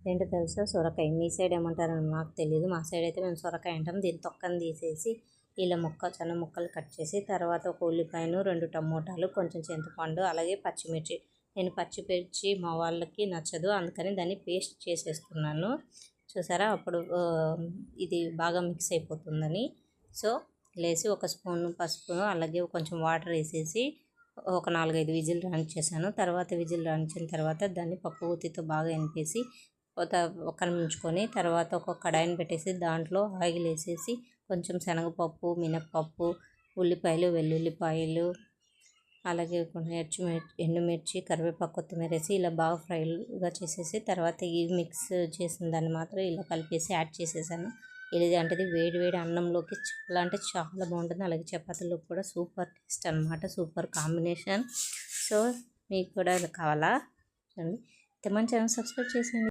ఏంటో తెలుసా, సొరకాయ. మీ సైడ్ ఏమంటారో నాకు తెలియదు, మా సైడ్ అయితే మేము సొరకాయ అంటాం. దీని తొక్కను తీసేసి ఇలా చిన్న ముక్కలు కట్ చేసి, తర్వాత ఒక ఉల్లిపాయను, 2 టమోటాలు, కొంచెం చింతపండు, అలాగే పచ్చిమిర్చి. నేను పచ్చిమిర్చి మా వాళ్ళకి నచ్చదు, అందుకని దాన్ని పేస్ట్ చేసేస్తున్నాను. చూసారా, అప్పుడు ఇది బాగా మిక్స్ అయిపోతుందని. సో లేసి ఒక స్పూన్ పసుపు, అలాగే కొంచెం వాటర్ వేసేసి ఒక 4-5 విజిల్ రానిచ్చేసాను. తర్వాత విజిల్ రానిచ్చిన తర్వాత దాన్ని పప్పు గుత్తితో బాగా ఎనిపేసి పక్కన ఉంచుకొని, తర్వాత ఒక కడాయిని పెట్టేసి దాంట్లో ఆయిల్ వేసేసి కొంచెం శనగపప్పు, మినప్పప్పు, ఉల్లిపాయలు, వెల్లుల్లిపాయలు, అలాగే కొన్ని ఎండుమిర్చి, కరివేపాకు, కొత్తిమీర వేసి ఇలా బాగా ఫ్రైగా చేసేసి, తర్వాత ఈ మిక్స్ చేసిన దాన్ని మాత్రం ఇలా కలిపేసి యాడ్ చేసేసాను. ఇది అంటే వేడి వేడి అన్నంలోకి చాలా అంటే చాలా బాగుంటుంది. అలాగే చపాతీలోకి కూడా సూపర్ టేస్ట్ అనమాట, సూపర్ కాంబినేషన్. సో మీకు కూడా ఇలా కావాలా? చూడండి, మంచి ఛానల్ సబ్స్క్రైబ్ చేసేయండి.